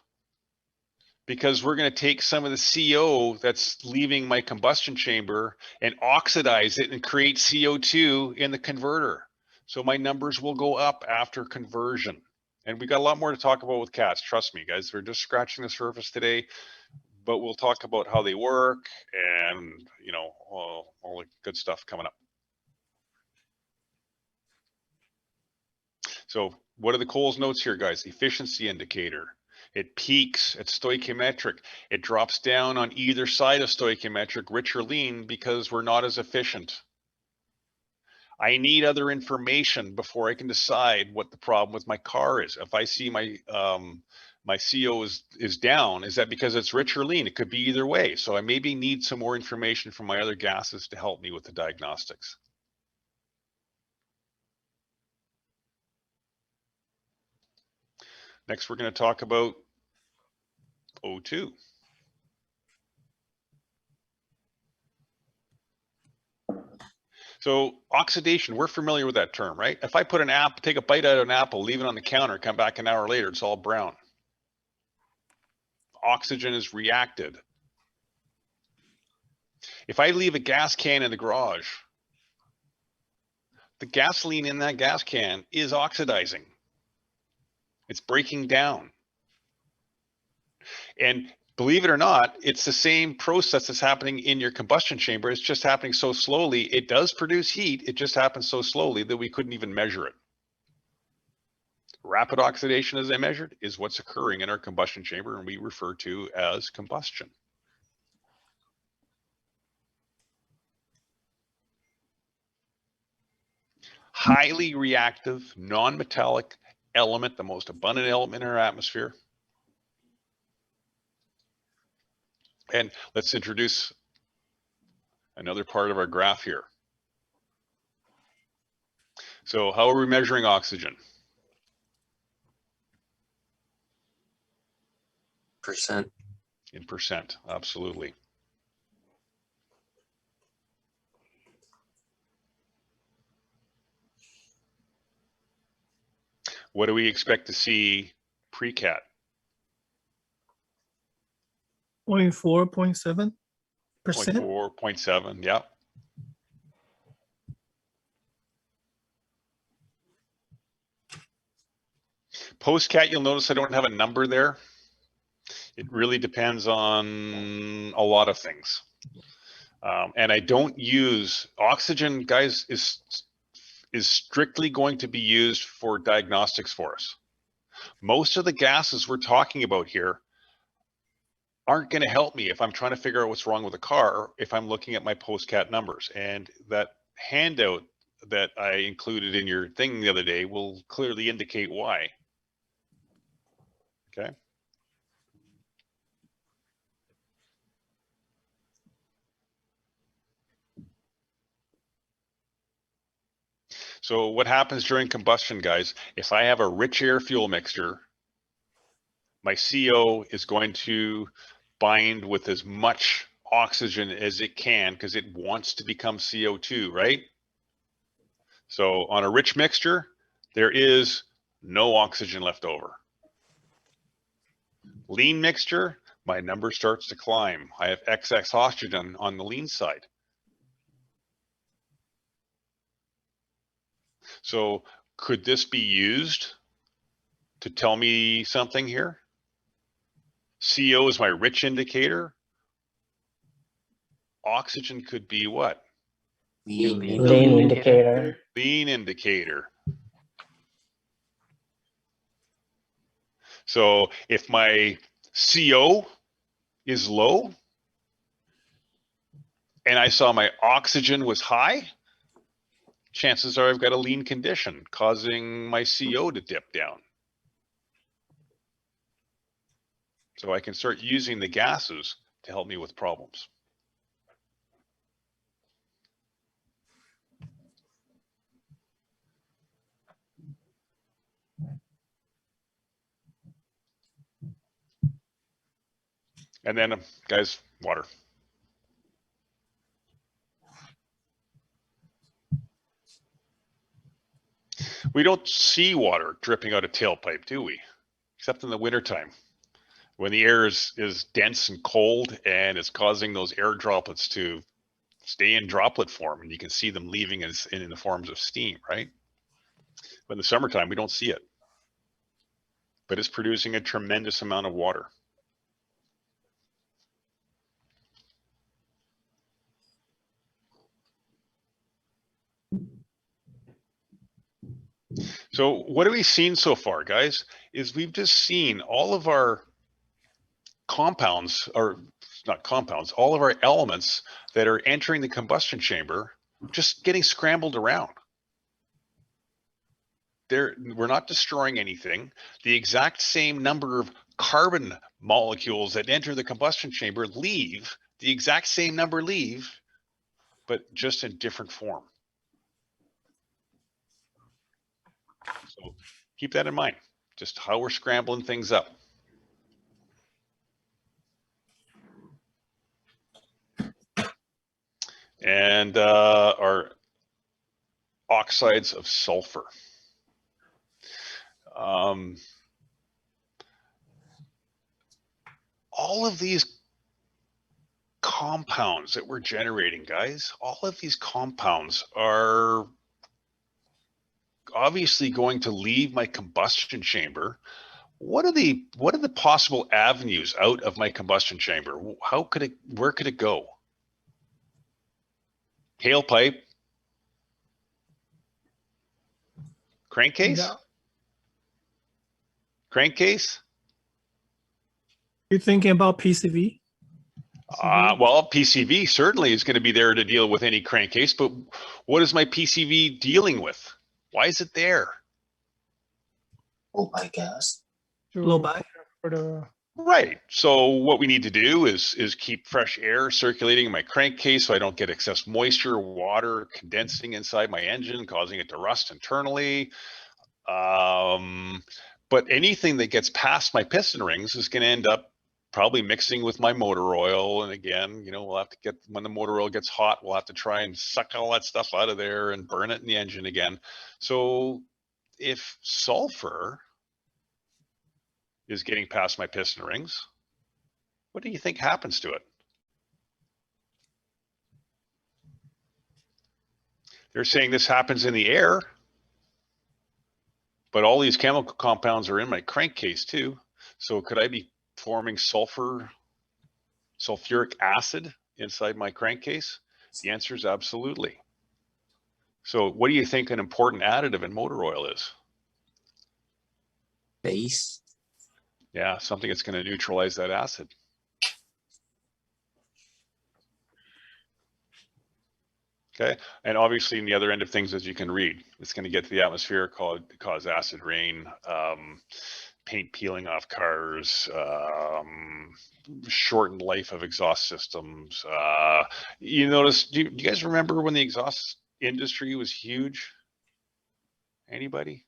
A: Because we're going to take some of the CO that's leaving my combustion chamber and oxidize it and create CO2 in the converter. So my numbers will go up after conversion. And we got a lot more to talk about with cats. Trust me, guys, we're just scratching the surface today, but we'll talk about how they work and, you know, all the good stuff coming up. So what are the Coles notes here, guys? Efficiency indicator. It peaks at stoichiometric. It drops down on either side of stoichiometric, rich or lean, because we're not as efficient. I need other information before I can decide what the problem with my car is. If I see my my CO is down, is that because it's rich or lean? It could be either way. So I maybe need some more information from my other gases to help me with the diagnostics. Next, we're going to talk about O2. So oxidation, we're familiar with that term, right? If I put an apple, take a bite out of an apple, leave it on the counter, come back an hour later, it's all brown. Oxygen is reacted. If I leave a gas can in the garage, the gasoline in that gas can is oxidizing. It's breaking down. And believe it or not, it's the same process that's happening in your combustion chamber. It's just happening so slowly. It does produce heat. It just happens so slowly that we couldn't even measure it. Rapid oxidation, as I measured, is what's occurring in our combustion chamber, and we refer to as combustion. Highly reactive, non-metallic element, the most abundant element in our atmosphere. And let's introduce another part of our graph here. So how are we measuring oxygen?
I: Percent.
A: In percent, absolutely. What do we expect to see pre-cat?
B: 0.4, 0.7%.
A: 0.4, 0.7, yeah. Post-cat, you'll notice I don't have a number there. It really depends on a lot of things. And I don't use oxygen, guys, is strictly going to be used for diagnostics for us. Most of the gases we're talking about here aren't going to help me if I'm trying to figure out what's wrong with the car, if I'm looking at my post-cat numbers. And that handout that I included in your thing the other day will clearly indicate why. Okay. So what happens during combustion, guys, if I have a rich air fuel mixture, my CO is going to bind with as much oxygen as it can because it wants to become CO2, right? So on a rich mixture, there is no oxygen left over. Lean mixture, my number starts to climb. I have excess oxygen on the lean side. So could this be used to tell me something here? CO is my rich indicator. Oxygen could be what?
I: Lean
G: indicator.
A: Lean indicator. So if my CO is low and I saw my oxygen was high, chances are I've got a lean condition causing my CO to dip down. So I can start using the gases to help me with problems. And then, guys, water. We don't see water dripping out of tailpipe, do we? Except in the wintertime, when the air is dense and cold and it's causing those air droplets to stay in droplet form, and you can see them leaving in the forms of steam, right? But in the summertime, we don't see it. But it's producing a tremendous amount of water. So what have we seen so far, guys? Is we've just seen all of our compounds, or not compounds, all of our elements that are entering the combustion chamber just getting scrambled around. We're not destroying anything. The exact same number of carbon molecules that enter the combustion chamber leave, the exact same number leave, but just in different form. So keep that in mind, just how we're scrambling things up. And our oxides of sulfur. All of these compounds that we're generating, guys, all of these compounds are obviously going to leave my combustion chamber. What are the possible avenues out of my combustion chamber? Where could it go? Tailpipe, crankcase,
B: Yeah.
A: crankcase.
B: You're thinking about PCV?
A: Well, PCV certainly is going to be there to deal with any crankcase, but what is my PCV dealing with? Why is it there?
C: Oh my gosh.
B: Blow by?
J: For the
A: Right. So what we need to do is keep fresh air circulating in my crankcase so I don't get excess moisture, water condensing inside my engine, causing it to rust internally. But anything that gets past my piston rings is going to end up probably mixing with my motor oil. And again, you know, we'll have to get, when the motor oil gets hot, we'll have to try and suck all that stuff out of there and burn it in the engine again. So if sulfur is getting past my piston rings, what do you think happens to it? They're saying this happens in the air, but all these chemical compounds are in my crankcase too. So could I be forming sulfuric acid inside my crankcase? The answer is absolutely. So what do you think an important additive in motor oil is?
I: Base.
A: Yeah, something that's going to neutralize that acid. Okay, and obviously in the other end of things, as you can read, it's going to get to the atmosphere, cause acid rain, paint peeling off cars, shortened life of exhaust systems. You notice, do you guys remember when the exhaust industry was huge? Anybody?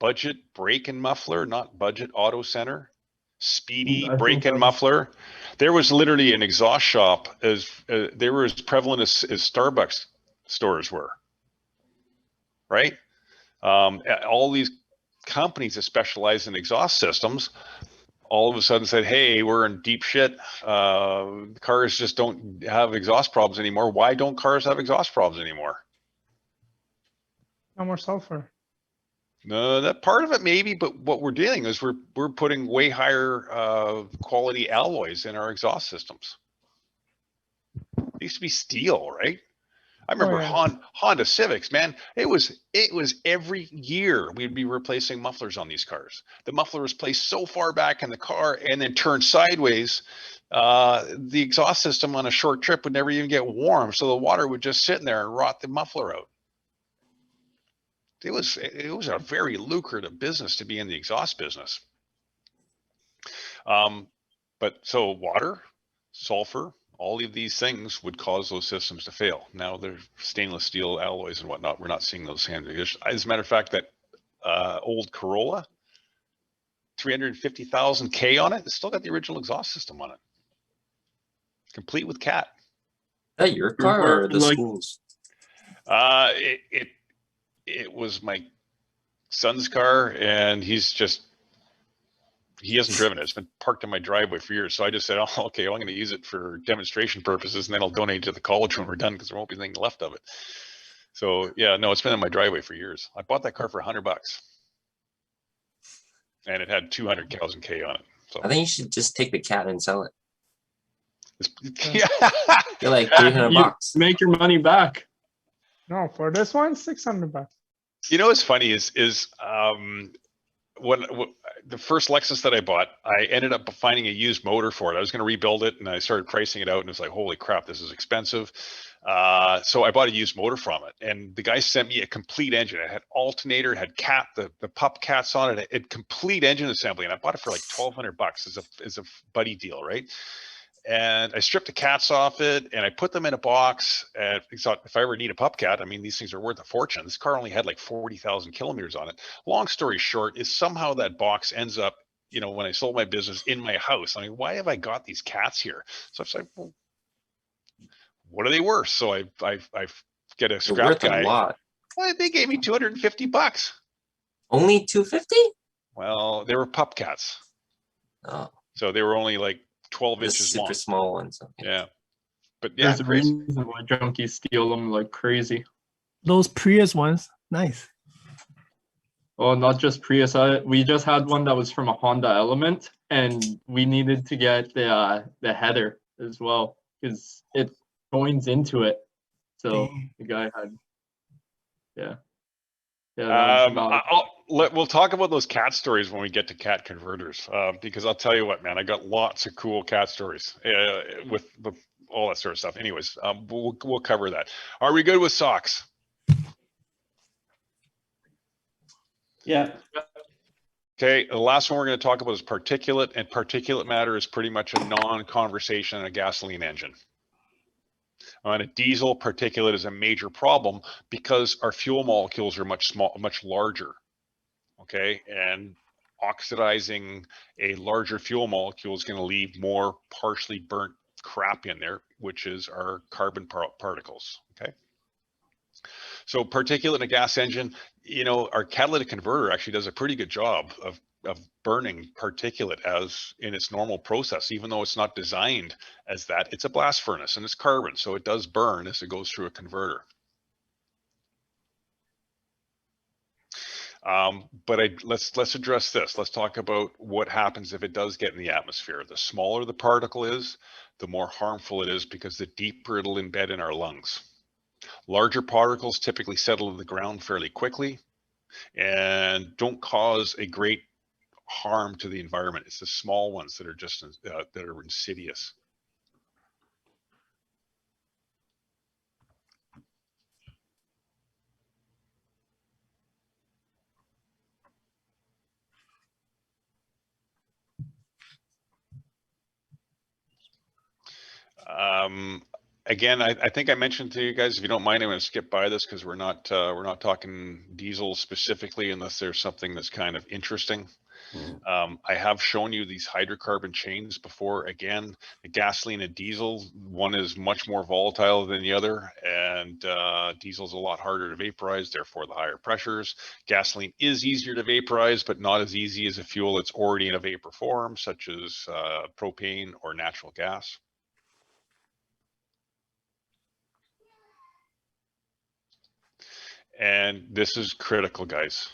A: Budget brake and muffler, not Budget Auto Center. Speedy
D: I think
A: brake and
D: that was-
A: muffler. There was literally an exhaust shop as they were as prevalent as Starbucks stores were, right? All these companies that specialize in exhaust systems all of a sudden said, hey, we're in deep shit. Cars just don't have exhaust problems anymore. Why don't cars have exhaust problems anymore?
J: no more sulfur.
A: No, that part of it maybe, but what we're doing is we're putting way higher quality alloys in our exhaust systems. It used to be steel, right? I remember
J: yeah.
A: Honda Civics, man. It was every year we'd be replacing mufflers on these cars. The muffler was placed so far back in the car and then turned sideways. The exhaust system on a short trip would never even get warm, so the water would just sit in there and rot the muffler out. It was a very lucrative business to be in the exhaust business. But so water, sulfur, all of these things would cause those systems to fail. Now they're stainless steel alloys and whatnot. We're not seeing those hand issues. As a matter of fact, that old Corolla, 350,000 K on it, it's still got the original exhaust system on it. complete with cat.
I: Is that your car or the
D: Like-
I: school's?
A: It was my son's car, and he hasn't driven it. It's been parked in my driveway for years. So I just said, oh, okay, well, I'm going to use it for demonstration purposes, and then I'll donate it to the college when we're done because there won't be anything left of it. So yeah, no, it's been in my driveway for years. I bought that car for $100, and it had 200,000 K on it. So
I: I think you should just take the cat and sell it.
A: yeah.
I: You're like 300
D: You
I: bucks.
D: make your money back.
J: No, for this one, 600 bucks.
A: You know what's funny is when the first Lexus that I bought, I ended up finding a used motor for it. I was going to rebuild it, and I started pricing it out, and it was like, holy crap, this is expensive. So I bought a used motor from it, and the guy sent me a complete engine. It had alternator, it had cat, the pup cats on it, it complete engine assembly, and I bought it for like $1,200 as a buddy deal, right? And I stripped the cats off it, and I put them in a box. And I thought, if I ever need a pup cat, I mean, these things are worth a fortune. This car only had like 40,000 kilometers on it. Long story short is somehow that box ends up, you know, when I sold my business, in my house. I mean, why have I got these cats here? So I was like, well, what are they worth? So I get a
I: They're
A: scrap
I: worth
A: guy.
I: a lot.
A: Well, they gave me $250.
I: Only 250?
A: Well, they were pup cats,
I: Oh,
A: so they were only like 12
I: the
A: inches
I: super
A: long.
I: small ones. Okay.
A: Yeah, but yeah,
D: There's a
A: crazy.
D: reason why junkies steal them like crazy.
B: Those Prius ones, nice.
D: Well, not just Prius. We just had one that was from a Honda Element, and we needed to get the header as well because it joins into it. So
B: Dang.
D: the guy had, yeah. Yeah, that was about it.
A: We'll talk about those cat stories when we get to cat converters, because I'll tell you what, man, I got lots of cool cat stories with all that sort of stuff. Anyways, we'll cover that. Are we good with socks?
H: Yeah.
A: Okay, the last one we're going to talk about is particulate, and particulate matter is pretty much a non-conversation in a gasoline engine. On a diesel, particulate is a major problem because our fuel molecules are much larger. Okay, and oxidizing a larger fuel molecule is going to leave more partially burnt crap in there, which is our carbon particles. Okay, so particulate in a gas engine, you know, our catalytic converter actually does a pretty good job of burning particulate as in its normal process, even though it's not designed as that. It's a blast furnace and it's carbon, so it does burn as it goes through a converter. But let's address this. Let's talk about what happens if it does get in the atmosphere. The smaller the particle is, the more harmful it is because the deeper it'll embed in our lungs. Larger particles typically settle to the ground fairly quickly and don't cause a great harm to the environment. It's the small ones that are just that are insidious. Again, I think I mentioned to you guys, if you don't mind, I'm going to skip by this because we're not talking diesel specifically unless there's something that's kind of interesting. I have shown you these hydrocarbon chains before. Again, the gasoline and diesel, one is much more volatile than the other, and diesel is a lot harder to vaporize, therefore the higher pressures. Gasoline is easier to vaporize, but not as easy as a fuel that's already in a vapor form, such as propane or natural gas. And this is critical, guys.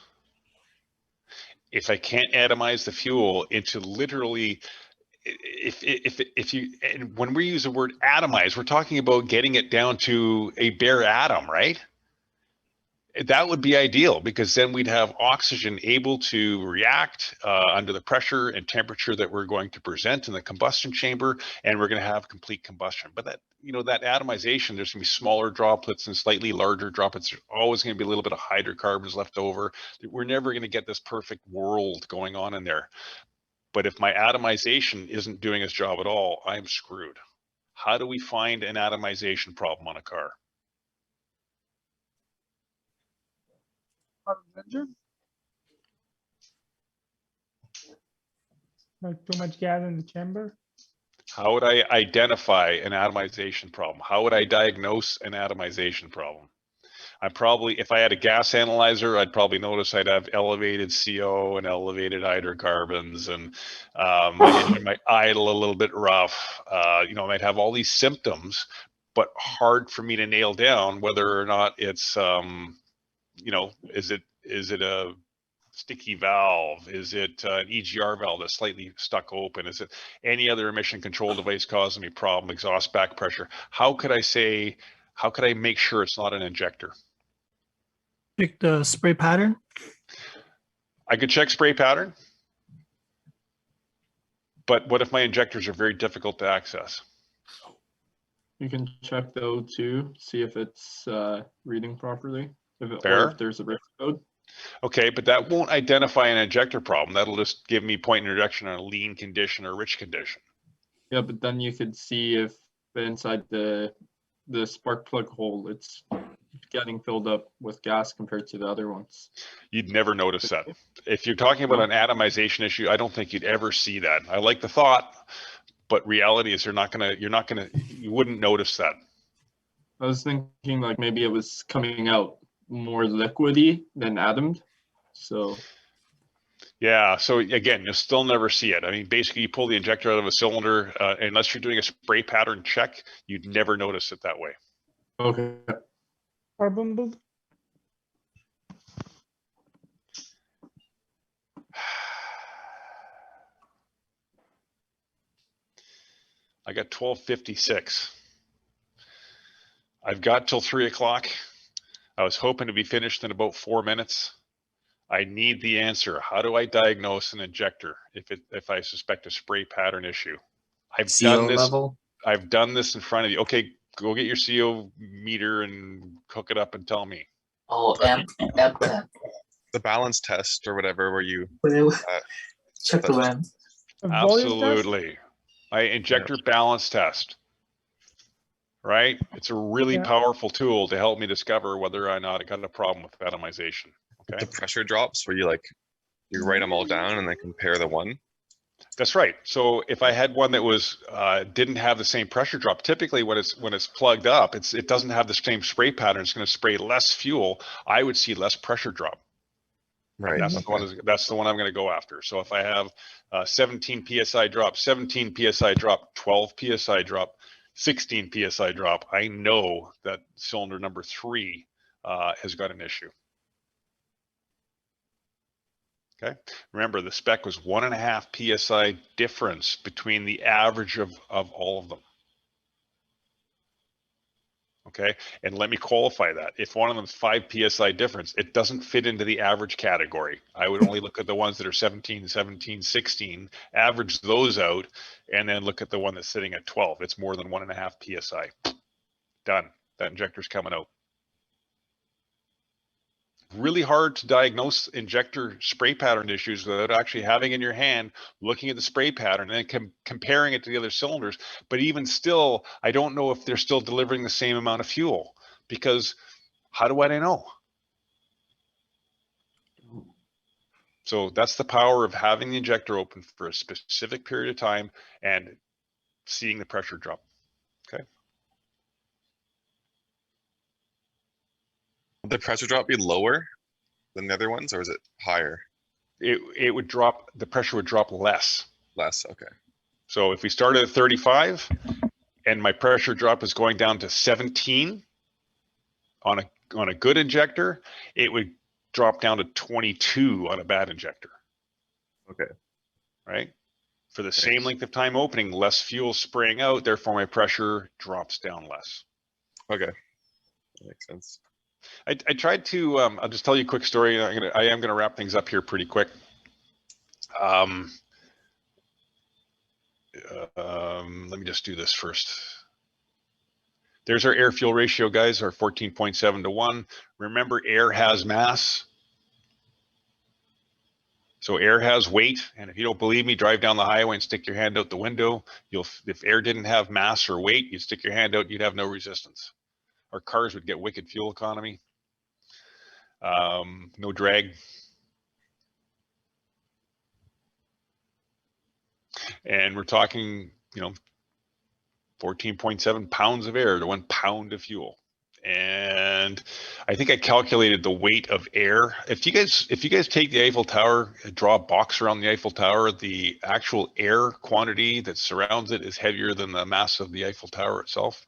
A: If I can't atomize the fuel into literally, if you, and when we use the word atomize, we're talking about getting it down to a bare atom, right? That would be ideal because then we'd have oxygen able to react under the pressure and temperature that we're going to present in the combustion chamber, and we're going to have complete combustion. But that, you know, that atomization, there's going to be smaller droplets and slightly larger droplets. There's always going to be a little bit of hydrocarbons left over. We're never going to get this perfect world going on in there. But if my atomization isn't doing its job at all, I'm screwed. How do we find an atomization problem on a car?
J: Engine? Like too much gas in the chamber?
A: How would I identify an atomization problem? How would I diagnose an atomization problem? I probably, if I had a gas analyzer, I'd probably notice I'd have elevated CO and elevated hydrocarbons, and my engine might idle a little bit rough. You know, I might have all these symptoms, but hard for me to nail down whether or not it's, you know, is it a sticky valve? Is it an EGR valve that's slightly stuck open? Is it any other emission control device causing me problem? Exhaust back pressure? How could I make sure it's not an injector?
B: Pick the spray pattern.
A: I could check spray pattern, but what if my injectors are very difficult to access?
D: You can check the O2, see if it's reading properly, or
A: Fair.
D: if there's a risk code.
A: Okay, but that won't identify an injector problem. That'll just give me point introduction on a lean condition or rich condition.
D: Yeah, but then you could see if inside the spark plug hole, it's getting filled up with gas compared to the other ones.
A: You'd never notice that. If you're talking about an atomization issue, I don't think you'd ever see that. I like the thought, but reality is you wouldn't notice that.
D: I was thinking like maybe it was coming out more liquidy than atomed. So
A: yeah, so again, you'll still never see it. I mean, basically you pull the injector out of a cylinder, unless you're doing a spray pattern check, you'd never notice it that way.
D: okay.
J: Carbon build.
A: I got 12:56. I've got till 3 o'clock. I was hoping to be finished in about 4 minutes. I need the answer. How do I diagnose an injector if I suspect a spray pattern issue? I've
I: CO
A: done this.
I: level.
A: I've done this in front of you. Okay, go get your CO meter and hook it up and tell me.
C: Oh, amp tap.
F: The balance test or whatever, where you
C: Check the RAM.
J: A volume test?
A: Absolutely. My injector balance test. Right? It's a really
J: Yeah.
A: powerful tool to help me discover whether or not I got a problem with atomization. Okay.
F: the pressure drops where you write them all down and then compare the one.
A: That's right. So if I had one that was didn't have the same pressure drop, typically when it's plugged up, it doesn't have the same spray pattern. It's going to spray less fuel. I would see less pressure drop.
F: Right.
A: That's the one I'm going to go after. So if I have 17 psi drop, 17 psi drop, 12 psi drop, 16 psi drop, I know that cylinder number 3 has got an issue. Okay. Remember, the spec was 1.5 psi difference between the average of all of them. Okay. And let me qualify that. If one of them is 5 psi difference, it doesn't fit into the average category. I would only look at the ones that are 17, 17, 16, average those out, and then look at the one that's sitting at 12. It's more than 1.5 psi. Done. That injector's coming out. Really hard to diagnose injector spray pattern issues without actually having in your hand, looking at the spray pattern and then comparing it to the other cylinders. But even still, I don't know if they're still delivering the same amount of fuel, because how do I know? So that's the power of having the injector open for a specific period of time and seeing the pressure drop. Okay.
F: Would the pressure drop be lower than the other ones, or is it higher?
A: It would drop, the pressure would drop less.
F: Less, okay.
A: So if we started at 35 and my pressure drop is going down to 17 on a good injector, it would drop down to 22 on a bad injector.
F: Okay.
A: Right? For the same length of time opening, less fuel spraying out, therefore my pressure drops down less.
F: Okay. That makes sense.
A: I tried to, I'll just tell you a quick story. I am gonna wrap things up here pretty quick. Let me just do this first. There's our air fuel ratio, guys, our 14.7 to 1. Remember, air has mass. So air has weight, and if you don't believe me, drive down the highway and stick your hand out the window. If air didn't have mass or weight, you'd stick your hand out, you'd have no resistance. Our cars would get wicked fuel economy. No drag. And we're talking, 14.7 pounds of air to 1 pound of fuel. And I think I calculated the weight of air. If you guys take the Eiffel Tower, draw a box around the Eiffel Tower, the actual air quantity that surrounds it is heavier than the mass of the Eiffel Tower itself.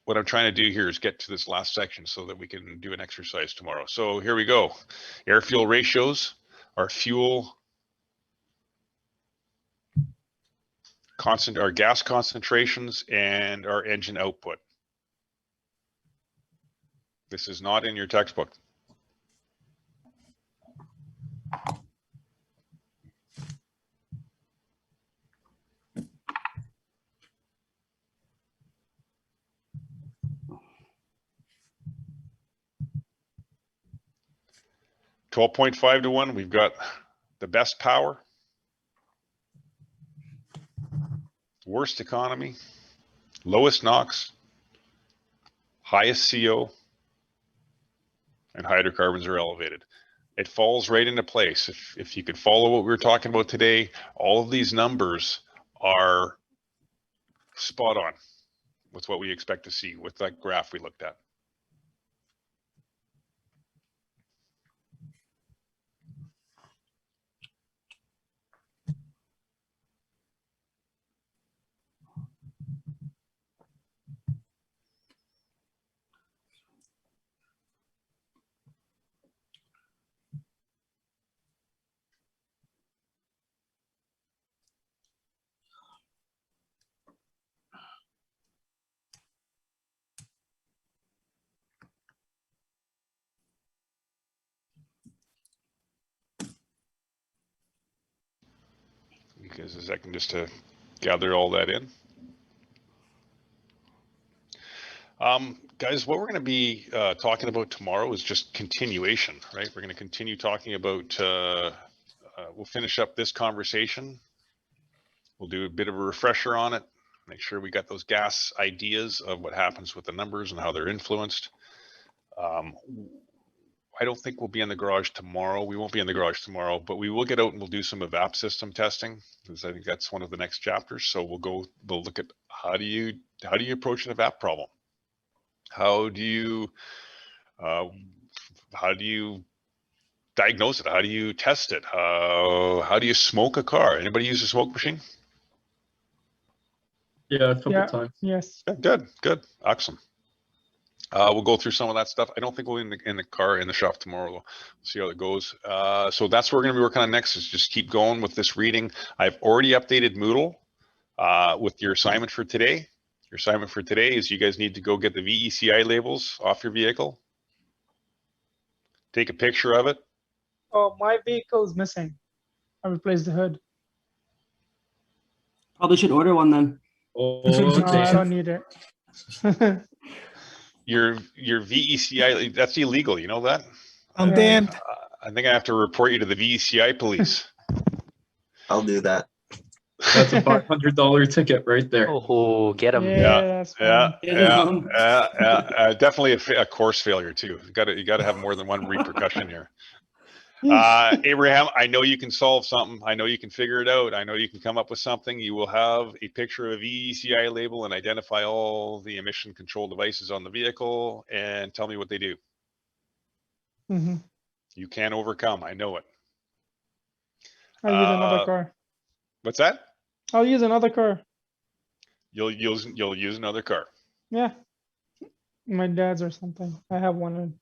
A: What I'm trying to do here is get to this last section so that we can do an exercise tomorrow. So here we go. Air fuel ratios, our fuel our gas concentrations, and our engine output. This is not in your textbook. $12.5 to 1, we've got the best power, worst economy, lowest NOx, highest CO, and hydrocarbons are elevated. It falls right into place. If you could follow what we were talking about today, all of these numbers are spot on with what we expect to see with that graph we looked at. Because a second just to gather all that in. Guys, what we're going to be talking about tomorrow is just continuation, right? We're going to continue talking about, we'll finish up this conversation. We'll do a bit of a refresher on it, make sure we got those gas ideas of what happens with the numbers and how they're influenced. I don't think we'll be in the garage tomorrow. We won't be in the garage tomorrow, but we will get out and we'll do some Evap system testing, because I think that's one of the next chapters. So we'll look at how do you approach an Evap problem? How do you diagnose it? How do you test it? How do you smoke a car? Anybody use a smoke machine?
D: Yeah, a couple
J: Yeah.
D: times.
J: Yes.
A: Yeah, good, awesome. We'll go through some of that stuff. I don't think we'll be in the car in the shop tomorrow. We'll see how it goes. So that's what we're going to be working on next, is just keep going with this reading. I've already updated Moodle with your assignment for today. Your assignment for today is you guys need to go get the VECI labels off your vehicle. Take a picture of it.
J: Oh, my vehicle is missing. I replaced the hood.
H: Probably should order one then.
D: Oh,
J: No, I
D: damn.
J: don't need it.
A: Your VECI, that's illegal. You know that?
B: I'm
J: Yeah.
B: damned.
A: I think I have to report you to the VECI police.
I: I'll do that.
D: That's a $500 ticket right there.
G: Oh, get him.
J: Yeah, that's fine.
A: Definitely a course failure too. You got to have more than one repercussion here. Abraham, I know you can solve something. I know you can figure it out. I know you can come up with something. You will have a picture of a VECI label and identify all the emission control devices on the vehicle and tell me what they do.
J: Mhm.
A: You can overcome. I know it.
J: I'll use another car.
A: What's that?
J: I'll use another car.
A: You'll use another car.
J: Yeah. My dad's or something. I have one.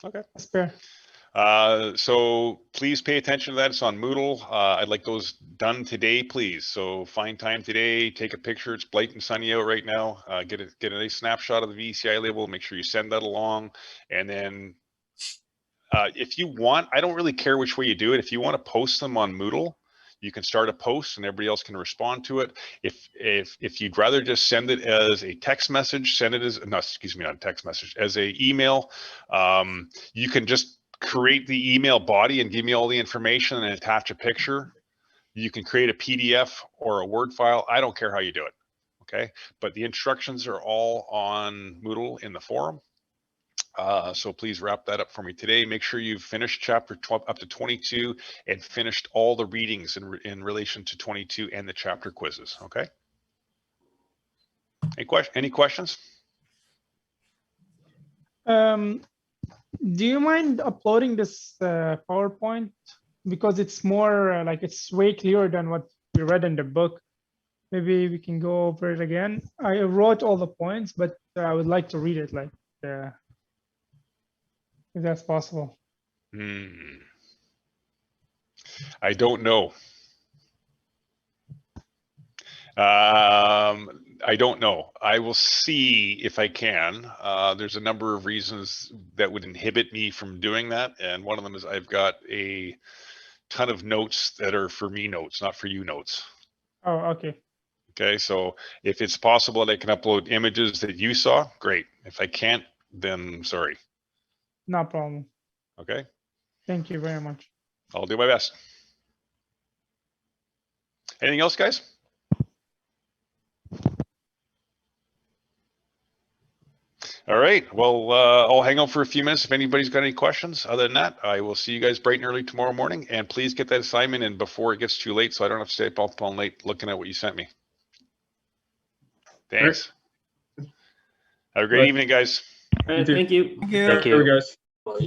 A: Okay.
J: A spare.
A: So please pay attention to that. It's on Moodle. I'd like those done today, please. So find time today, take a picture. It's bright and sunny out right now. Get a nice snapshot of the VECI label. Make sure you send that along. And then if you want, I don't really care which way you do it. If you want to post them on Moodle, you can start a post and everybody else can respond to it. If you'd rather just send it as a text message, send it as, no, excuse me, not a text message, as a email. You can just create the email body and give me all the information and attach a picture. You can create a PDF or a Word file. I don't care how you do it. Okay. But the instructions are all on Moodle in the forum. So please wrap that up for me today. Make sure you've finished chapter 12 up to 22 and finished all the readings in relation to 22 and the chapter quizzes. Okay. Any questions?
J: Do you mind uploading this PowerPoint? Because it's more like it's way clearer than what we read in the book. Maybe we can go over it again. I wrote all the points, but I would like to read it, like, if that's possible.
A: I don't know. I don't know. I will see if I can. There's a number of reasons that would inhibit me from doing that. And one of them is I've got a ton of notes that are for me notes, not for you notes.
J: Oh, okay.
A: Okay, so if it's possible that I can upload images that you saw, great. If I can't, then sorry.
J: No problem.
A: Okay,
J: Thank you very much.
A: I'll do my best. Anything else, guys? All right, well, I'll hang out for a few minutes if anybody's got any questions. Other than that, I will see you guys bright and early tomorrow morning, and please get that assignment in before it gets too late so I don't have to stay up all late looking at what you sent me. Thanks. Have a great evening, guys.
H: All right, thank you.
B: Thank you.
G: Thank you.
D: Guys.
I: Well,